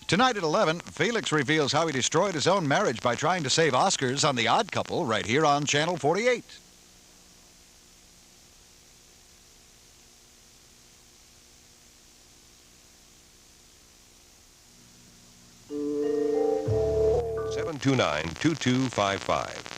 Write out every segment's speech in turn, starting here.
Tonight at 11, Felix reveals how he destroyed his own marriage by trying to save Oscars on The Odd Couple right here on Channel 48. (729-2255).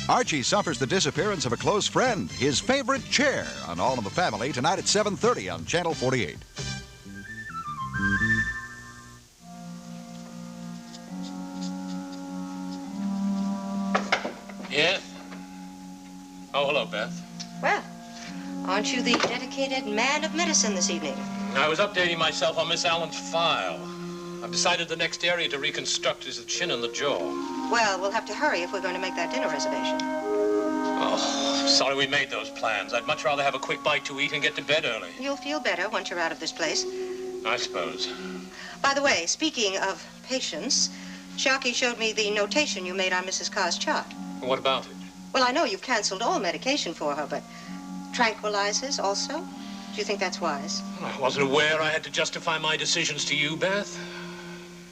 Archie suffers the disappearance of a close friend, his favorite chair, on All in the Family tonight at 7:30 on Channel 48. Yeah? Oh, hello, Beth. Well, aren't you the dedicated man of medicine this evening? I was updating myself on Miss Allen's file. I've decided the next area to reconstruct is the chin and the jaw. Well, we'll have to hurry if we're going to make that dinner reservation. Oh, sorry we made those plans. I'd much rather have a quick bite to eat and get to bed early. You'll feel better once you're out of this place. I suppose. By the way, speaking of patients, Sharky showed me the notation you made on Mrs. Carr's chart. What about it? Well, I know you've canceled all medication for her, but tranquilizers also? Do you think that's wise? I wasn't aware I had to justify my decisions to you, Beth.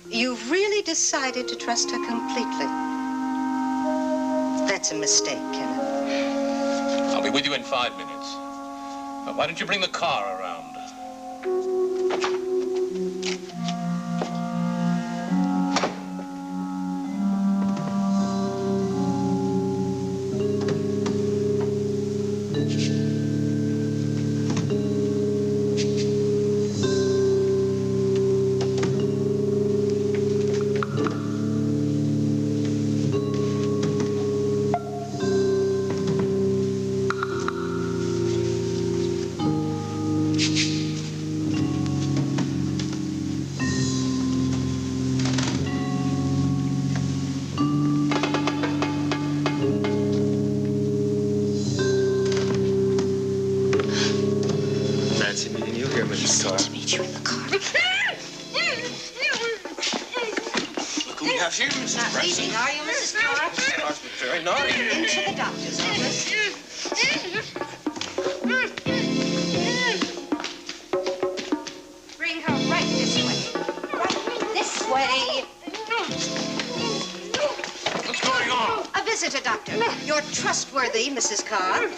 You've really decided to trust her completely. That's a mistake, Kenneth. I'll be with you in 5 minutes. Why don't you bring the car around? Not leaving, are you, Mrs. Carr? Must be very naughty. Into the doctor's office. Bring her right this way. Right this way. What's going on? A visitor, Doctor. You're trustworthy, Mrs. Carr.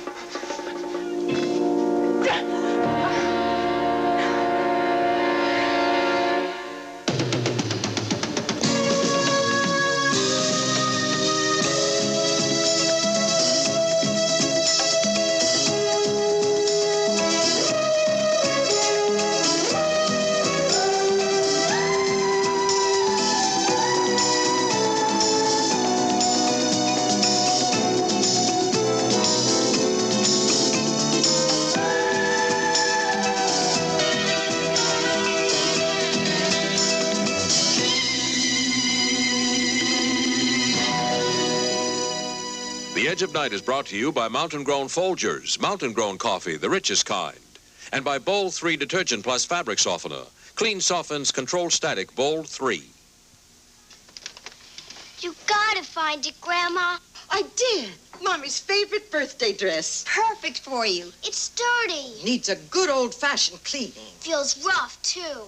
The Edge of Night is brought to you by Mountain Grown Folgers, Mountain Grown coffee, the richest kind. And by Bold 3 Detergent Plus Fabric Softener. Clean softens, controlled static, Bold 3. You gotta find it, Grandma. I did. Mommy's favorite birthday dress. Perfect for you. It's dirty. Needs a good old-fashioned cleaning. Feels rough, too.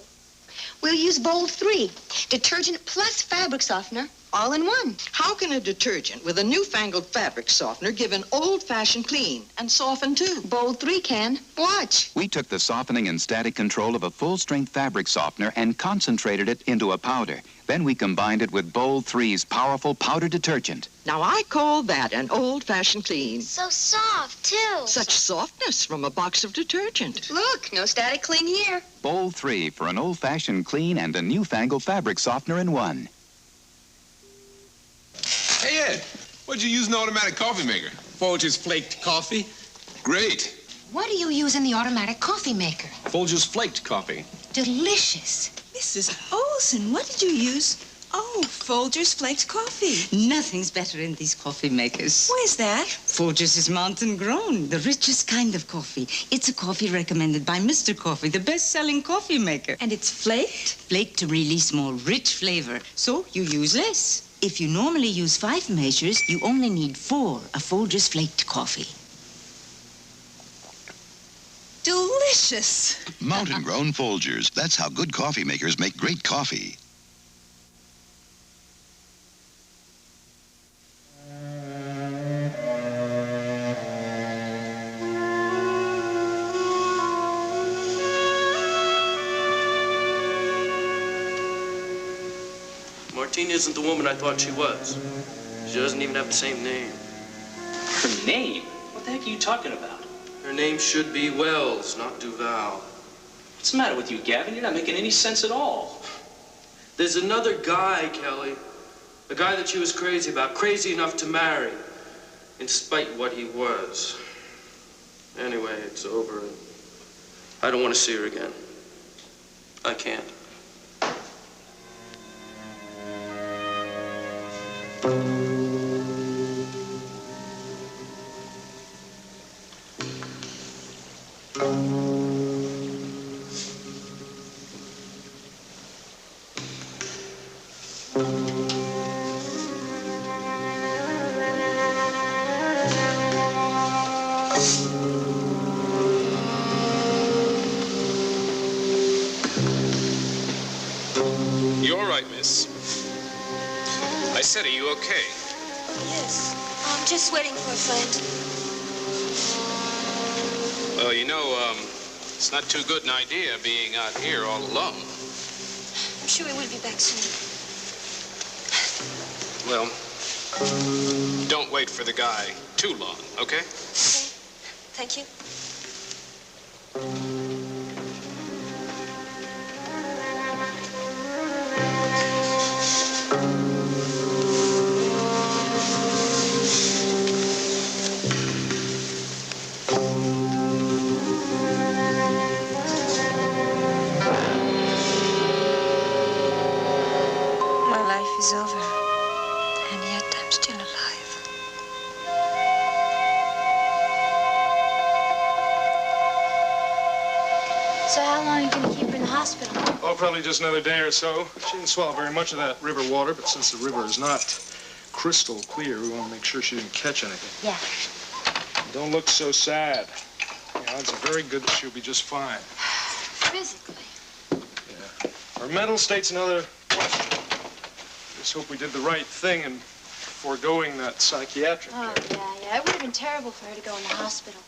We'll use Bold 3, detergent plus fabric softener, all in one. How can a detergent with a newfangled fabric softener give an old-fashioned clean and soften, too? Bold 3 can. Watch. We took the softening and static control of a full-strength fabric softener and concentrated it into a powder. Then we combined it with Bold 3's powerful powder detergent. Now, I call that an old-fashioned clean. So soft, too. Such softness from a box of detergent. Look, no static clean here. Bold 3 for an old-fashioned clean and a newfangled fabric softener in one. Hey, Ed, what'd you use an automatic coffee maker? Folgers flaked coffee. Great. What do you use in the automatic coffee maker? Folgers flaked coffee. Delicious. Mrs. Olson, what did you use? Oh, Folgers flaked coffee. Nothing's better in these coffee makers. Where's that? Folgers is mountain grown, the richest kind of coffee. It's a coffee recommended by Mr. Coffee, the best-selling coffee maker. And it's flaked? Flaked to release more rich flavor, so you use less. If you normally use 5 measures, you only need 4 of Folgers flaked coffee. Delicious. Mountain grown Folgers. That's how good coffee makers make great coffee. Martine isn't the woman I thought she was. She doesn't even have the same name. Her name? What the heck are you talking about? Her name should be Wells, not Duval. What's the matter with you, Gavin? You're not making any sense at all. There's another guy, Kelly. A guy that she was crazy about, crazy enough to marry, in spite of what he was. Anyway, it's over. And I don't want to see her again. I can't. You all right, miss? I said, are you okay? Yes. I'm just waiting for a friend. Well, you know, it's not too good an idea being out here all alone. I'm sure we will be back soon. Well, don't wait for the guy too long, okay? Okay. Thank you. My life is over, and yet I'm still alive. So how long are you going to keep her in the hospital? Oh, probably just another day or so. She didn't swallow very much of that river water, but since the river is not crystal clear, we want to make sure she didn't catch anything. Yeah. Don't look so sad. The odds are very good that she'll be just fine. Physically. Her mental state's another question. Just hope we did the right thing in foregoing that psychiatric Oh, care. yeah. It would have been terrible for her to go in the hospital.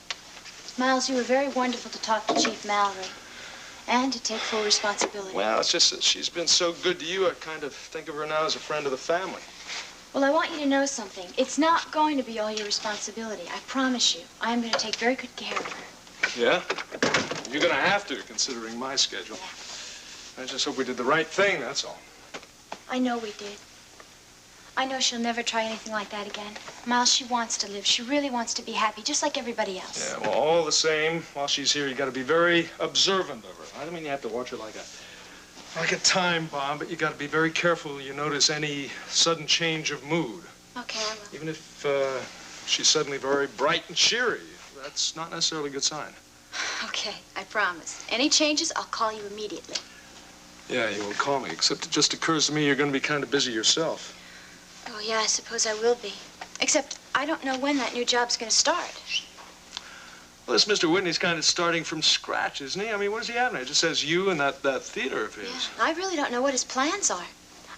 Miles, you were very wonderful to talk to Chief Mallory and to take full responsibility. Well, it's just that she's been so good to you, I kind of think of her now as a friend of the family. Well, I want you to know something. It's not going to be all your responsibility. I promise you. I'm going to take very good care of her. Yeah? You're gonna have to, considering my schedule. I just hope we did the right thing, that's all. I know we did. I know she'll never try anything like that again. Miles, she wants to live. She really wants to be happy, just like everybody else. Yeah, well, all the same, while she's here, you gotta be very observant of her. I don't mean you have to watch her like a time bomb, but you gotta be very careful you notice any sudden change of mood. Okay, I will. Even if she's suddenly very bright and cheery, that's not necessarily a good sign. Okay, I promise. Any changes, I'll call you immediately. Yeah, you will call me, except it just occurs to me you're gonna be kind of busy yourself. Oh, yeah, I suppose I will be. Except I don't know when that new job's going to start. Well, this Mr. Whitney's kind of starting from scratch, isn't he? I mean, what does he have now? It just says you and that theater of his. Yeah, I really don't know what his plans are.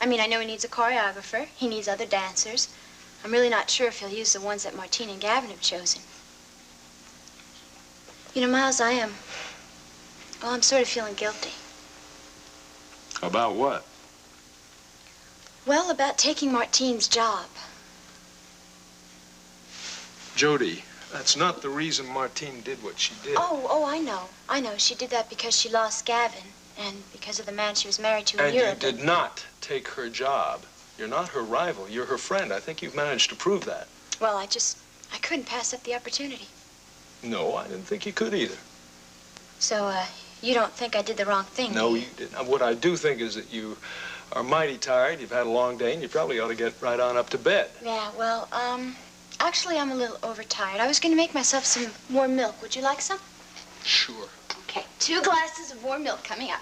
I mean, I know he needs a choreographer. He needs other dancers. I'm really not sure if he'll use the ones that Martine and Gavin have chosen. You know, Miles, I'm sort of feeling guilty. About what? Well, about taking Martine's job. Jody, that's not the reason Martine did what she did. Oh, I know. I know. She did that because she lost Gavin and because of the man she was married to in And Europe. you did not take her job. You're not her rival. You're her friend. I think you've managed to prove that. Well, I couldn't pass up the opportunity. No, I didn't think you could either. So, you don't think I did the wrong thing? No, you didn't. What I do think is that you are mighty tired. You've had a long day, and you probably ought to get right on up to bed. Yeah, well, actually, I'm a little overtired. I was going to make myself some warm milk. Would you like some? Sure. Okay, 2 glasses of warm milk coming up.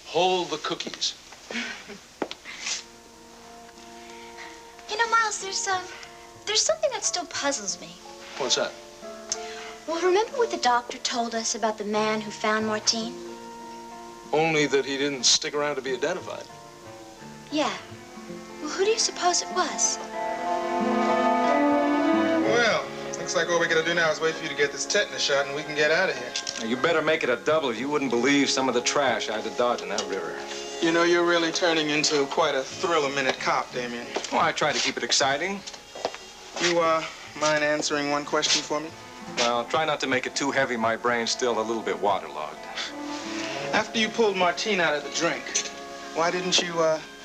Hold the cookies. Charles, there's something that still puzzles me. What's that? Well, remember what the doctor told us about the man who found Martine? Only that he didn't stick around to be identified. Yeah. Well, who do you suppose it was? Well, looks like all we gotta do now is wait for you to get this tetanus shot and we can get out of here. Now, you better make it a double. You wouldn't believe some of the trash I had to dodge in that river. You know, you're really turning into quite a thrill-a-minute cop, Damien. Well, I try to keep it exciting. You, mind answering one question for me? Well, try not to make it too heavy. My brain's still a little bit waterlogged. After you pulled Martine out of the drink, why didn't you,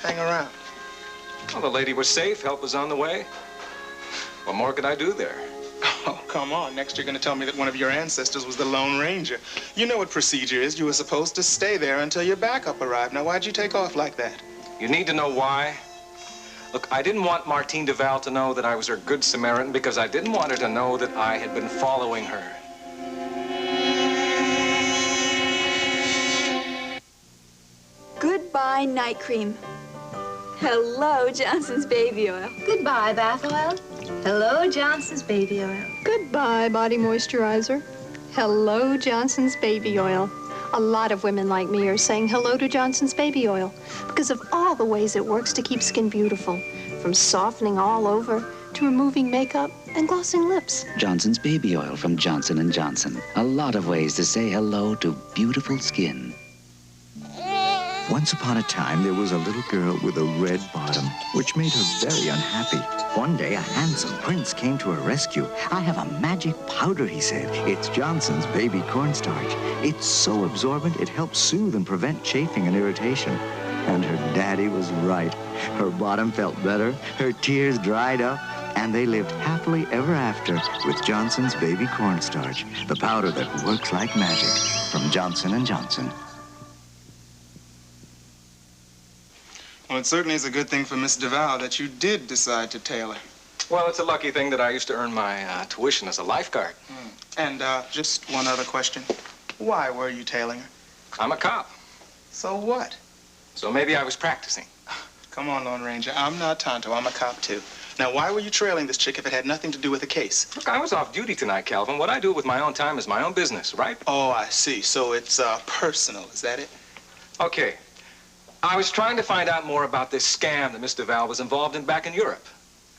hang around? Well, the lady was safe. Help was on the way. What more could I do there? Oh, come on. Next you're going to tell me that one of your ancestors was the Lone Ranger. You know what procedure is. You were supposed to stay there until your backup arrived. Now, why'd you take off like that? You need to know why? Look, I didn't want Martine Duval to know that I was her good Samaritan because I didn't want her to know that I had been following her. Goodbye, night cream. Hello, Johnson's baby oil. Goodbye, bath oil. Hello, Johnson's baby oil. Goodbye, body moisturizer. Hello, Johnson's baby oil. A lot of women like me are saying hello to Johnson's baby oil because of all the ways it works to keep skin beautiful, from softening all over to removing makeup and glossing lips. Johnson's baby oil from Johnson & Johnson. A lot of ways to say hello to beautiful skin. Once upon a time, there was a little girl with a red bottom, which made her very unhappy. One day, a handsome prince came to her rescue. "I have a magic powder," he said. "It's Johnson's baby cornstarch. It's so absorbent, it helps soothe and prevent chafing and irritation." And her daddy was right. Her bottom felt better, her tears dried up, and they lived happily ever after with Johnson's baby cornstarch, the powder that works like magic, from Johnson & Johnson. Well, it certainly is a good thing for Miss Duval that you did decide to tail her. Well, it's a lucky thing that I used to earn my tuition as a lifeguard. And, just one other question. Why were you tailing her? I'm a cop. So what? So maybe I was practicing. Come on, Lone Ranger. I'm not Tonto. I'm a cop, too. Now, why were you trailing this chick if it had nothing to do with the case? Look, I was off duty tonight, Calvin. What I do with my own time is my own business, right? Oh, I see. So it's, personal. Is that it? Okay. I was trying to find out more about this scam that Miss Duval was involved in back in Europe.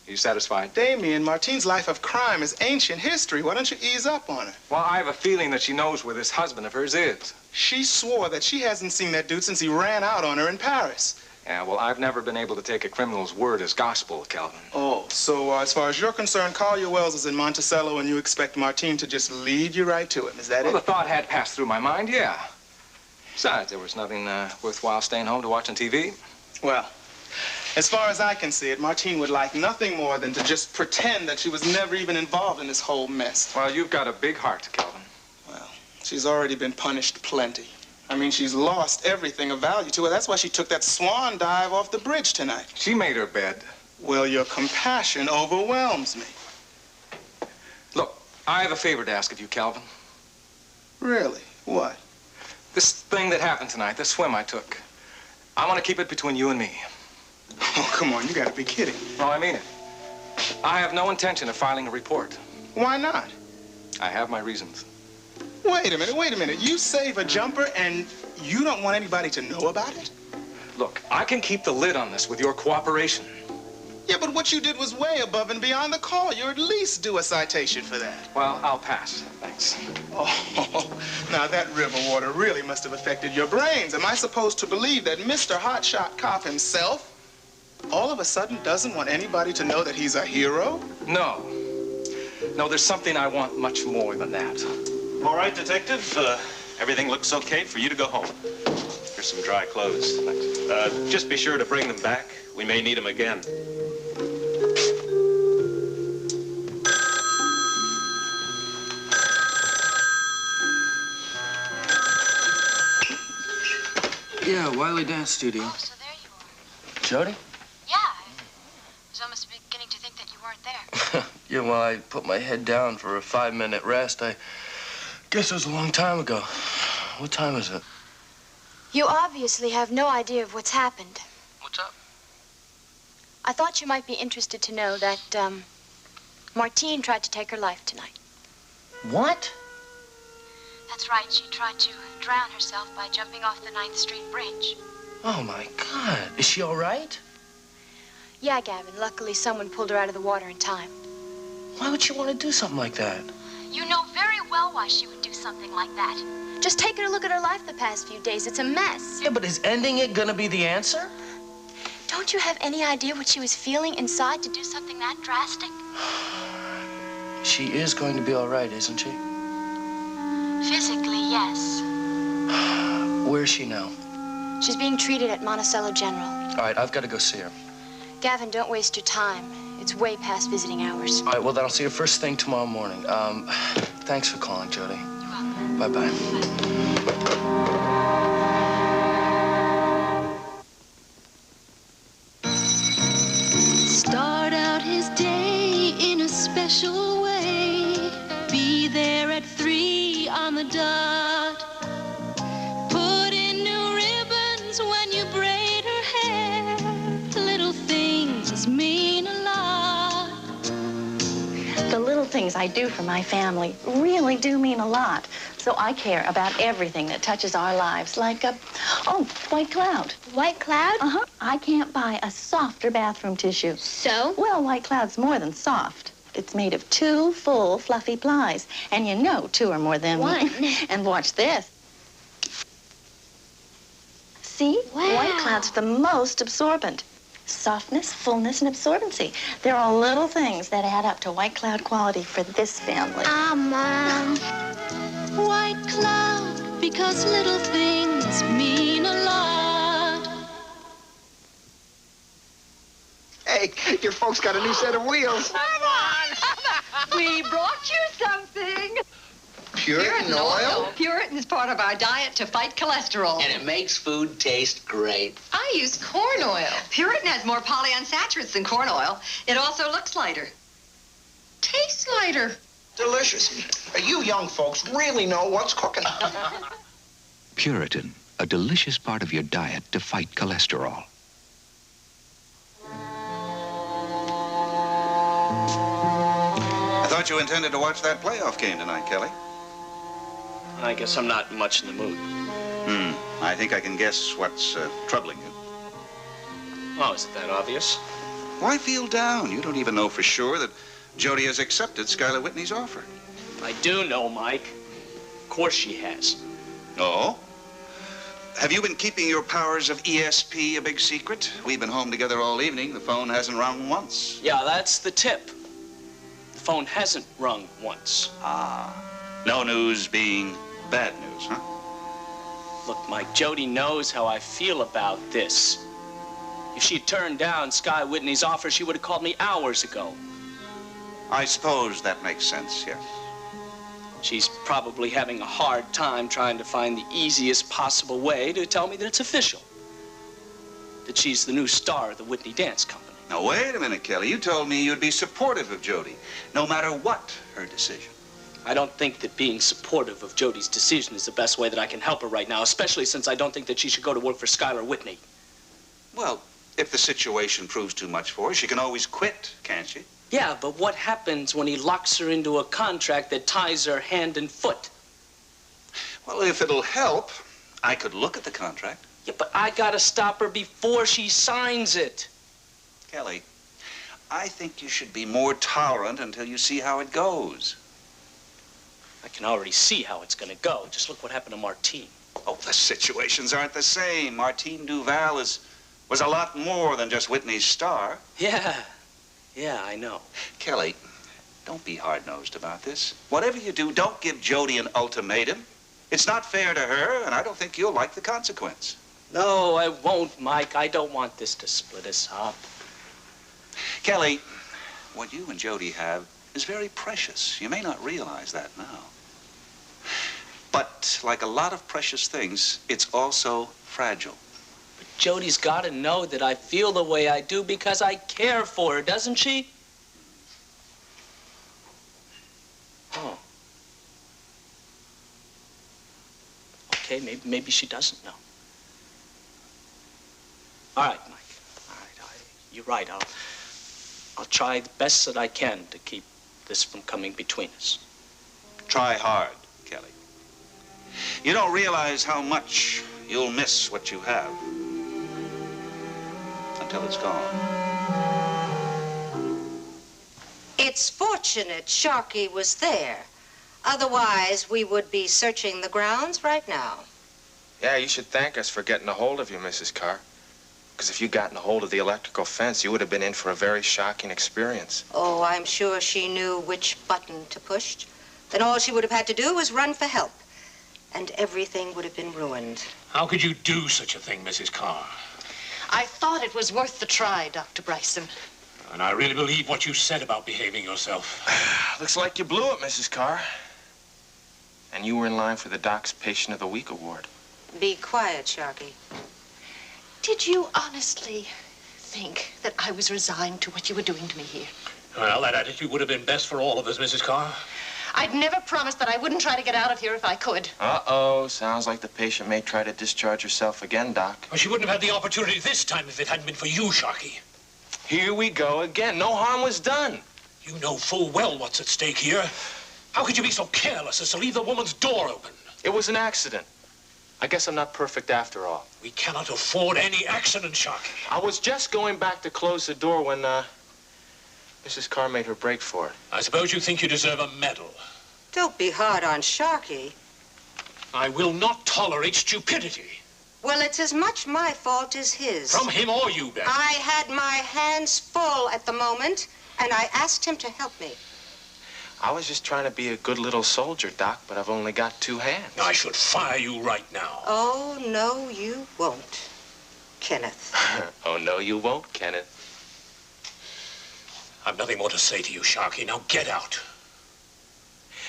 Are you satisfied? Damien, Martine's life of crime is ancient history. Why don't you ease up on her? Well, I have a feeling that she knows where this husband of hers is. She swore that she hasn't seen that dude since he ran out on her in Paris. Yeah, well, I've never been able to take a criminal's word as gospel, Calvin. Oh, so as far as you're concerned, Collier Wells is in Monticello and you expect Martine to just lead you right to him. Is that it? Well, the thought had passed through my mind, yeah. Besides, there was nothing worthwhile staying home to watch on TV. Well, as far as I can see it, Martine would like nothing more than to just pretend that she was never even involved in this whole mess. Well, you've got a big heart, Calvin. Well, she's already been punished plenty. I mean, she's lost everything of value to her. That's why she took that swan dive off the bridge tonight. She made her bed. Well, your compassion overwhelms me. Look, I have a favor to ask of you, Calvin. Really? What? This thing that happened tonight, the swim I took. I want to keep it between you and me. Oh, come on, you gotta be kidding. No, I mean it. I have no intention of filing a report. Why not? I have my reasons. Wait a minute. You save a jumper and you don't want anybody to know about it? Look, I can keep the lid on this with your cooperation. Yeah, but what you did was way above and beyond the call. You're at least due a citation for that. Well, I'll pass. Thanks. Oh, now that river water really must have affected your brains. Am I supposed to believe that Mr. Hotshot Cop himself all of a sudden doesn't want anybody to know that he's a hero? No. No, there's something I want much more than that. All right, Detective. Everything looks okay for you to go home. Here's some dry clothes. Thanks. Just be sure to bring them back. We may need them again. Yeah, Wiley Dance Studio. Oh, so there you are. Jody? Yeah, I was almost beginning to think that you weren't there. Yeah, well, I put my head down for a 5-minute rest. I guess it was a long time ago. What time is it? You obviously have no idea of what's happened. What's up? I thought you might be interested to know that, Martine tried to take her life tonight. What? That's right. She tried to drown herself by jumping off the 9th Street Bridge. Oh, my God. Is she all right? Yeah, Gavin. Luckily, someone pulled her out of the water in time. Why would she want to do something like that? You know very well why she would do something like that. Just take a look at her life the past few days. It's a mess. Yeah, but is ending it gonna be the answer? Don't you have any idea what she was feeling inside to do something that drastic? She is going to be all right, isn't she? Physically, yes. Where is she now? She's being treated at Monticello General. All right, I've got to go see her. Gavin, don't waste your time. It's way past visiting hours. All right, well, then I'll see her first thing tomorrow morning. Thanks for calling, Jody. You're welcome. Bye-bye. Start out his day in a special way. Be there at 3 on the dot. Put in new ribbons when you braid her hair. Little things mean a lot. The little things I do for my family really do mean a lot. So I care about everything that touches our lives, like white cloud. White cloud? Uh-huh. I can't buy a softer bathroom tissue. So? Well, white cloud's more than soft. It's made of 2 full, fluffy plies. And you know 2 are more than 1. And watch this. See? Wow. White cloud's the most absorbent. Softness, fullness, and absorbency. They're all little things that add up to white cloud quality for this family. Mom. White cloud, because little things mean a lot. Hey, your folks got a new set of wheels. Come on! We brought you something. Puritan oil? Puritan is part of our diet to fight cholesterol. And it makes food taste great. I use corn oil. Puritan has more polyunsaturates than corn oil. It also looks lighter. Tastes lighter. Delicious. You young folks really know what's cooking. Puritan, a delicious part of your diet to fight cholesterol. I thought you intended to watch that playoff game tonight, Kelly. I guess I'm not much in the mood. I think I can guess what's troubling you. Oh, is it that obvious? Why feel down? You don't even know for sure that Jody has accepted Skylar Whitney's offer. I do know, Mike. Of course she has. Oh? Have you been keeping your powers of ESP a big secret? We've been home together all evening. The phone hasn't rung once. Yeah, that's the tip. The phone hasn't rung once. Ah. No news being bad news, huh? Look, Mike, Jody knows how I feel about this. If she'd turned down Sky Whitney's offer, she would have called me hours ago. I suppose that makes sense, yes. She's probably having a hard time trying to find the easiest possible way to tell me that it's official. That she's the new star of the Whitney Dance Company. Now, wait a minute, Kelly. You told me you'd be supportive of Jody, no matter what her decision. I don't think that being supportive of Jody's decision is the best way that I can help her right now, especially since I don't think that she should go to work for Skylar Whitney. Well, if the situation proves too much for her, she can always quit, can't she? Yeah, but what happens when he locks her into a contract that ties her hand and foot? Well, if it'll help, I could look at the contract. Yeah, but I gotta stop her before she signs it. Kelly, I think you should be more tolerant until you see how it goes. I can already see how it's gonna go. Just look what happened to Martine. Oh, the situations aren't the same. Martine Duval was a lot more than just Whitney's star. Yeah, I know. Kelly, don't be hard-nosed about this. Whatever you do, don't give Jody an ultimatum. It's not fair to her, and I don't think you'll like the consequence. No, I won't, Mike. I don't want this to split us up. Kelly, what you and Jody have is very precious. You may not realize that now. But like a lot of precious things, it's also fragile. But Jody's got to know that I feel the way I do because I care for her, doesn't she? Oh. Okay, maybe she doesn't know. All right, Mike. All right. you're right. I'll try the best that I can to keep this from coming between us. Try hard, Kelly. You don't realize how much you'll miss what you have until it's gone. It's fortunate Sharky was there. Otherwise, we would be searching the grounds right now. Yeah, you should thank us for getting a hold of you, Mrs. Carr. Because if you'd gotten a hold of the electrical fence, you would have been in for a very shocking experience. Oh, I'm sure she knew which button to push. Then all she would have had to do was run for help. And everything would have been ruined. How could you do such a thing, Mrs. Carr? I thought it was worth the try, Dr. Bryson. And I really believe what you said about behaving yourself. Looks like you blew it, Mrs. Carr. And you were in line for the Doc's Patient of the Week award. Be quiet, Sharky. Did you honestly think that I was resigned to what you were doing to me here? Well, that attitude would have been best for all of us, Mrs. Carr. I'd never promised that I wouldn't try to get out of here if I could. Uh-oh. Sounds like the patient may try to discharge herself again, Doc. Well, she wouldn't have had the opportunity this time if it hadn't been for you, Sharky. Here we go again. No harm was done. You know full well what's at stake here. How could you be so careless as to leave the woman's door open? It was an accident. I guess I'm not perfect after all. We cannot afford any accident, Sharky. I was just going back to close the door when, Mrs. Carr made her break for it. I suppose you think you deserve a medal. Don't be hard on Sharky. I will not tolerate stupidity. Well, it's as much my fault as his. From him or you, Beth. I had my hands full at the moment, and I asked him to help me. I was just trying to be a good little soldier, Doc, but I've only got 2 hands. I should fire you right now. Oh, no, you won't, Kenneth. Oh, no, you won't, Kenneth. I've nothing more to say to you, Sharky. Now get out.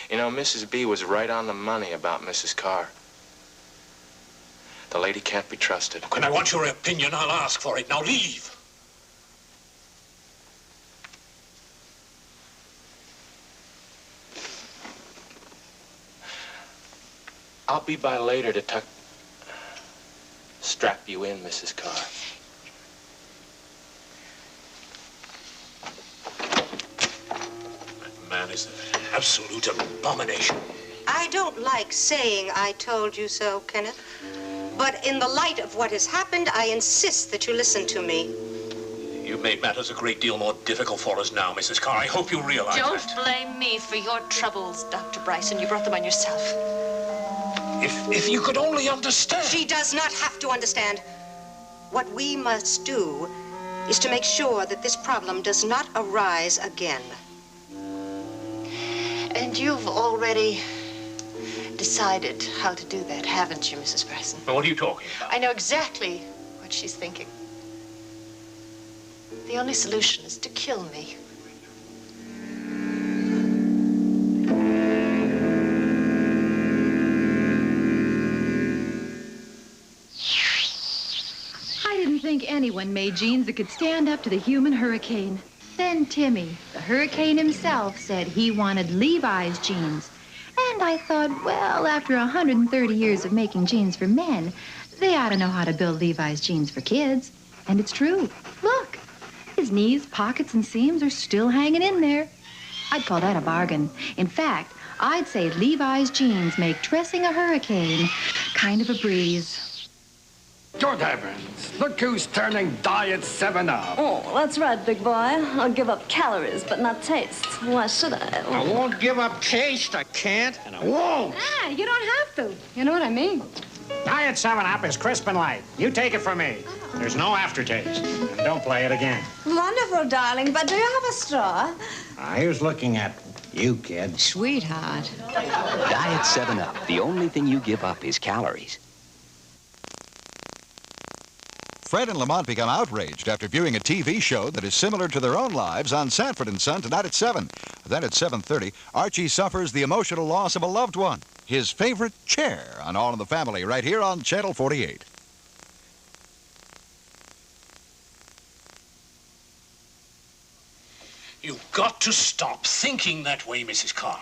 You know, Mrs. B was right on the money about Mrs. Carr. The lady can't be trusted. When I want your opinion, I'll ask for it. Now leave. I'll be by later to strap you in, Mrs. Carr. That man is an absolute abomination. I don't like saying I told you so, Kenneth. But in the light of what has happened, I insist that you listen to me. You've made matters a great deal more difficult for us now, Mrs. Carr. I hope you realize Don't that. blame me for your troubles, Dr. Bryson. You brought them on yourself. If you could only understand. She does not have to understand. What we must do is to make sure that this problem does not arise again. And you've already decided how to do that, haven't you, Mrs. Bryson? Well, what are you talking about? I know exactly what she's thinking. The only solution is to kill me. I didn't think anyone made jeans that could stand up to the human hurricane. Then Timmy, the hurricane himself, said he wanted Levi's jeans. And I thought, well, after 130 years of making jeans for men, they ought to know how to build Levi's jeans for kids. And it's true. Look, his knees, pockets, and seams are still hanging in there. I'd call that a bargain. In fact, I'd say Levi's jeans make dressing a hurricane kind of a breeze. Good heavens, look who's turning Diet 7-Up. Oh, that's right, big boy. I'll give up calories, but not taste. Why should I? I won't give up taste, I can't, and I won't. Ah, you don't have to. You know what I mean? Diet 7-Up is crisp and light. You take it from me. There's no aftertaste. And don't play it again. Wonderful, darling, but do you have a straw? Who's looking at you, kid? Sweetheart. Diet 7-Up. The only thing you give up is calories. Fred and Lamont become outraged after viewing a TV show that is similar to their own lives on Sanford & Son tonight at 7. Then at 7:30, Archie suffers the emotional loss of a loved one, his favorite chair, on All in the Family right here on Channel 48. You've got to stop thinking that way, Mrs. Carr.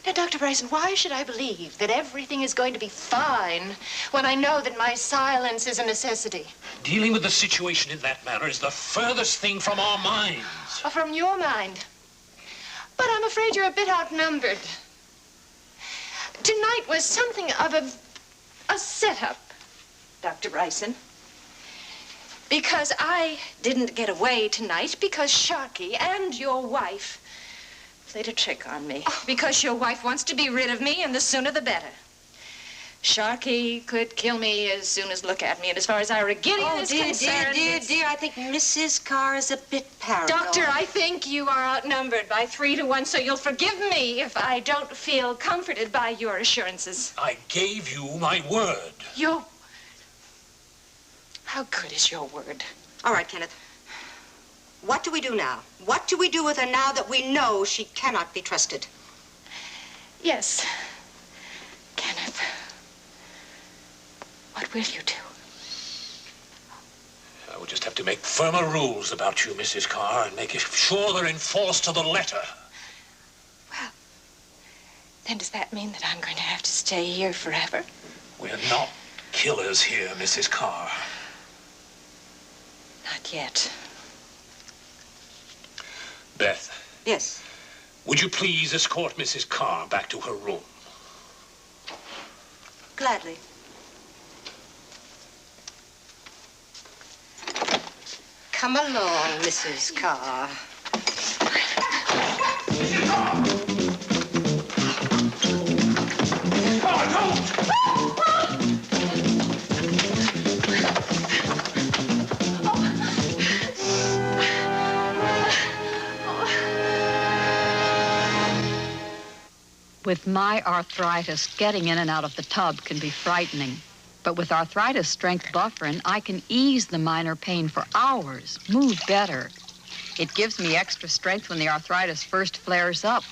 Now, Dr. Bryson, why should I believe that everything is going to be fine when I know that my silence is a necessity? Dealing with the situation in that manner is the furthest thing from our minds. Or from your mind. But I'm afraid you're a bit outnumbered. Tonight was something of a setup, Dr. Bryson. Because I didn't get away tonight because Sharky and your wife played a trick on me. Because your wife wants to be rid of me, and the sooner the better. Sharky could kill me as soon as look at me, and as far as Ira Gideon is concerned... Dear, I think Mrs. Carr is a bit paranoid. Doctor, I think you are outnumbered by 3-1, so you'll forgive me if I don't feel comforted by your assurances. I gave you my word. Your... How good is your word? All right, Kenneth. What do we do now? What do we do with her now that we know she cannot be trusted? Yes, Kenneth. What will you do? I will just have to make firmer rules about you, Mrs. Carr, and make sure they're enforced to the letter. Well, then does that mean that I'm going to have to stay here forever? We're not killers here, Mrs. Carr. Not yet. Beth. Yes? Would you please escort Mrs. Carr back to her room? Gladly. Come along, Mrs. Carr. With my arthritis, getting in and out of the tub can be frightening. But with arthritis strength bufferin, I can ease the minor pain for hours, move better. It gives me extra strength when the arthritis first flares up.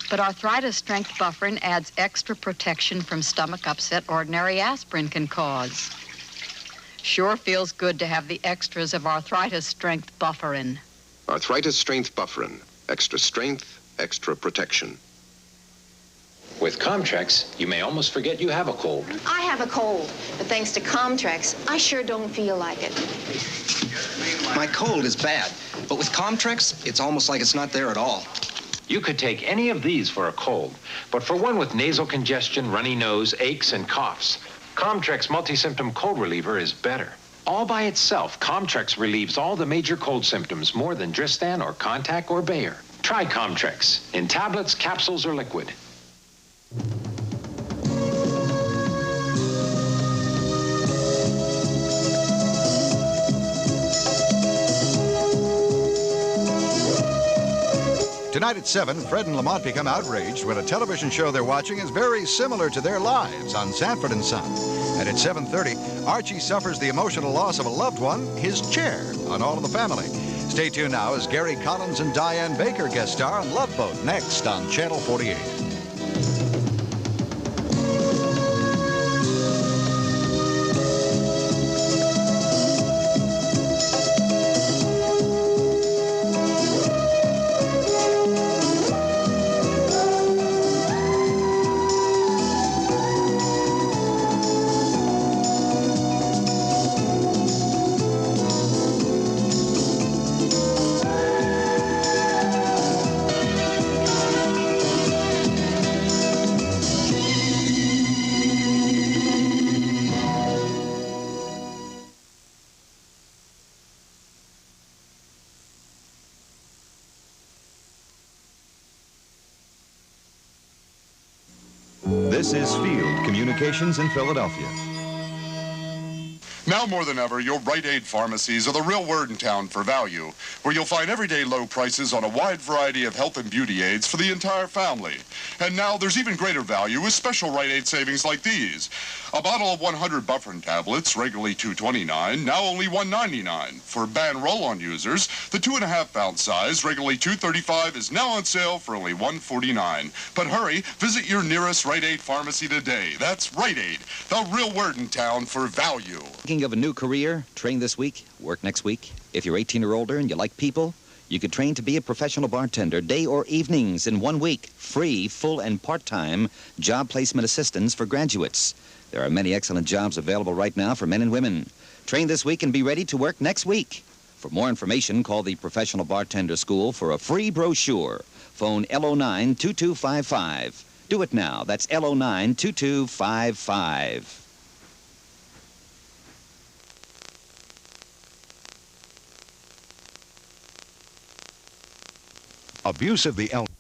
But arthritis strength bufferin adds extra protection from stomach upset ordinary aspirin can cause. Sure feels good to have the extras of arthritis strength bufferin. Arthritis strength bufferin. Extra strength, extra protection. With Comtrex, you may almost forget you have a cold. I have a cold, but thanks to Comtrex, I sure don't feel like it. My cold is bad, but with Comtrex, it's almost like it's not there at all. You could take any of these for a cold, but for one with nasal congestion, runny nose, aches, and coughs, Comtrex multi-symptom cold reliever is better. All by itself, Comtrex relieves all the major cold symptoms more than Dristan or Contac or Bayer. Try Comtrex in tablets, capsules, or liquid. Tonight at 7, Fred and Lamont become outraged when a television show they're watching is very similar to their lives on Sanford and Son. And at 7:30, Archie suffers the emotional loss of a loved one, his chair, on All in the Family. Stay tuned now as Gary Collins and Diane Baker guest star on Love Boat, next on Channel 48. This is Field Communications in Philadelphia. Now more than ever, your Rite Aid pharmacies are the real word in town for value, where you'll find everyday low prices on a wide variety of health and beauty aids for the entire family. And now there's even greater value with special Rite Aid savings like these. A bottle of 100 Bufferin tablets, regularly $2.29, now only $1.99. For band roll-on users, the 2.5-ounce size, regularly $2.35, is now on sale for only $1.49. But hurry, visit your nearest Rite Aid pharmacy today. That's Rite Aid, the real word in town for value. Thinking of a new career? Train this week, work next week. If you're 18 or older and you like people, You could train to be a professional bartender day or evenings in 1 week. Free, full, and part-time job placement assistance for graduates. There are many excellent jobs available right now for men and women. Train this week and be ready to work next week. For more information, call the Professional Bartender School for a free brochure. Phone LO9-2255. Do it now. That's LO9-2255. Abuse of the elderly.